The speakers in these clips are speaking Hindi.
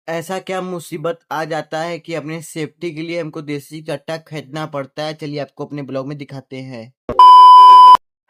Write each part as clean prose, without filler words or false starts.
ऐसा क्या मुसीबत आ जाता है कि अपने सेफ्टी के लिए हमको देसी कट्टा खरीदना पड़ता है। चलिए आपको अपने ब्लॉग में दिखाते हैं।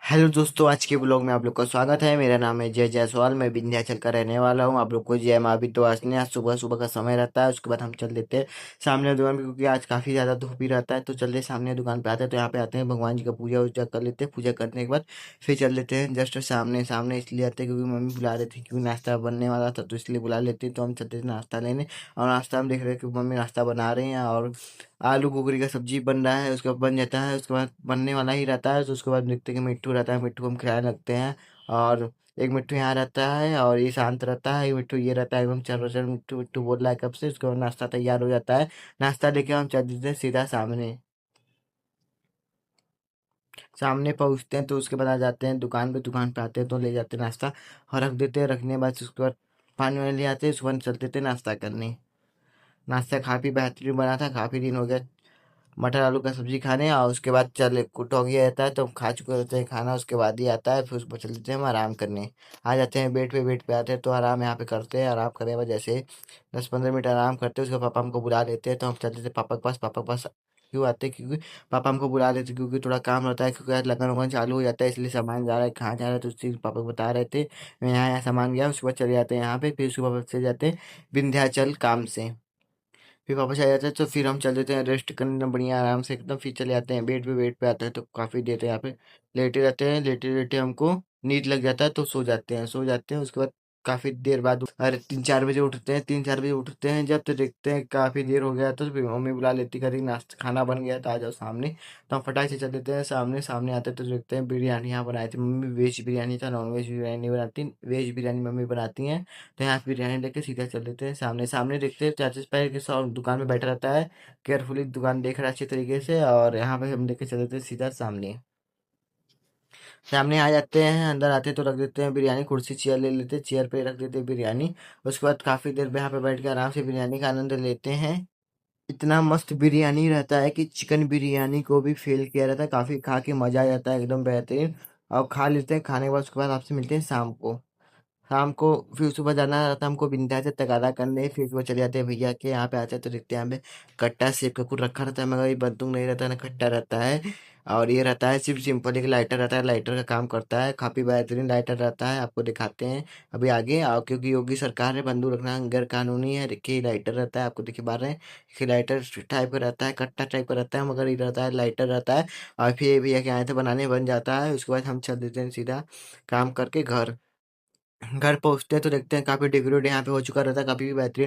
हेलो दोस्तों, आज के ब्लॉग में आप लोग का स्वागत है। मेरा नाम है जय जायसवाल। मैं विंध्याचल का रहने वाला हूँ। आप लोग को जय माँ विंध्यवासिनी। आज सुबह सुबह का समय रहता है। उसके बाद हम चल देते हैं सामने दुकान पे, क्योंकि आज काफ़ी ज़्यादा धूप ही रहता है। तो चलते सामने दुकान पे आते हैं। तो यहाँ पे आते हैं, भगवान जी का पूजा वूजा कर लेते हैं। पूजा करने के बाद फिर चल देते हैं जस्ट सामने सामने। इसलिए आते हैं क्योंकि मम्मी बुला रही थी, क्योंकि नाश्ता बनने वाला था, तो इसलिए बुला लेते हैं। तो हम चलते थे नाश्ता लेने। और नाश्ता हम देख रहे हैं कि मम्मी नाश्ता बना रही हैं, और आलू गोगरी का सब्जी बन रहा है। उसके बाद बन जाता है, उसके बाद बनने वाला ही रहता है। तो उसके बाद देखते हैं कि मिट्टू रहता है, मिट्टू को हम खिलाने लगते हैं। और एक मिट्टू यहाँ रहता है और ये शांत रहता है। एक मिट्टू ये रहता है एकदम चर चर, मिट्टू मिट्टू बोल रहा है कब से। उसके बाद नाश्ता तैयार हो जाता है। नाश्ता लेके हम चल देते हैं सीधा सामने। सामने पहुँचते हैं तो उसके बाद आ जाते हैं दुकान पे। दुकान पे आते हैं तो ले जाते हैं नाश्ता और रख देते हैं। रखने के बाद उसके बाद पानी वानी ले आते हैं। उसके बाद चल देते हैं नाश्ता करने। नाश्ता काफ़ी बेहतरीन बना था। काफ़ी दिन हो गया मटर आलू का सब्जी खाने। और उसके बाद चल कुटौगी आता है, तो हम खा चुके होते हैं खाना। उसके बाद ही आता है, फिर उसको चल देते हैं हम आराम करने। आ जाते हैं बेड पे आते हैं तो आराम यहाँ पे करते हैं। आराम करने के बाद जैसे 10-15 मिनट आराम करते हैं, उसके पापा हमको बुला लेते हैं। तो हम चल देते हैं पापा के पास। पापा के पास क्यों आते हैं? क्योंकि पापा हमको बुला लेते हैं, क्योंकि थोड़ा काम रहता है, क्योंकि आज लगन वगन चालू हो जाता है। इसलिए सामान जा रहा है, कहाँ जा रहा है, तो उस चीज़ पापा को बता रहे थे। मैं यहाँ यहाँ सामान गया। उसके बाद चले जाते हैं यहाँ पे। फिर उसके बाद चले जाते हैं विंध्याचल काम से। फिर वापस आ जाते हैं तो फिर हम चल देते हैं रेस्ट करने बढ़िया आराम से एकदम। फिर चले जाते हैं बेड पे आते हैं तो काफ़ी देर यहाँ पे लेटे रहते हैं। लेटे लेटे हमको नींद लग जाता है, तो सो जाते हैं। उसके बाद काफ़ी देर बाद अरे 3-4 बजे उठते हैं। 3-4 बजे उठते हैं जब, तो देखते हैं काफ़ी देर हो गया। तो फिर मम्मी बुला लेती, करी नाश्ता खाना बन गया तो आ जाओ सामने। तो हम फटाक से चल देते हैं सामने। सामने आते हैं तो देखते हैं बिरयानी यहाँ बनाई थी मम्मी। वेज बिरयानी था, नॉन वेज बिरयानी नहीं बनाती। वेज बिरयानी मम्मी बनाती हैं। तो यहाँ पे बिरयानी लेके सीधा चल देते हैं सामने। सामने देखते हैं चाचा पैर के साथ दुकान में बैठा रहता है। केयरफुली दुकान देख रहा है अच्छे तरीके से। और यहाँ पे हम लेके चल देते हैं सीधा सामने। सामने आ जाते हैं, अंदर आते हैं तो रख देते हैं बिरयानी। कुर्सी चेयर ले लेते हैं, चेयर पे रख देते हैं बिरयानी। उसके बाद काफ़ी देर यहाँ पे बैठ के आराम से बिरयानी का आनंद लेते हैं। इतना मस्त बिरयानी रहता है कि चिकन बिरयानी को भी फेल किया रहता है। काफ़ी खा के मज़ा आ जाता है, एकदम बेहतरीन। और खा लेते हैं। खाने के बाद उसके बाद आपसे मिलते हैं शाम को। शाम को फिर सुबह जाना रहता है हमको विंध्याचल तगादा करने। फिर सुबह चले जाते हैं भैया के यहाँ पे। आते हैं तो देखते हैं यहाँ पे कट्टा सेब का कुछ रखा रहता है, मगर ये बंदूक नहीं रहता है ना कट्टा रहता है। और ये रहता है सिर्फ सिंपल एक लाइटर रहता है, लाइटर का काम करता है। काफ़ी बेहतरीन लाइटर रहता है, आपको दिखाते हैं अभी आगे आओ। क्योंकि योगी सरकार है, बंदूक रखना गैर कानूनी है। देखिए ये लाइटर रहता है, आपको देखिए बार रहे हैं कि लाइटर टाइप का रहता है, कट्टा टाइप का रहता है, मगर ये रहता है लाइटर रहता है। और फिर ये भैया के आए थे बनाने बन जाता है। उसके बाद हम चल देते हैं सीधा काम करके घर। घर पहुँचते हैं तो देखते हैं काफ़ी डेकोरेट यहाँ पे हो चुका रहता है, काफ़ी बेहतरीन।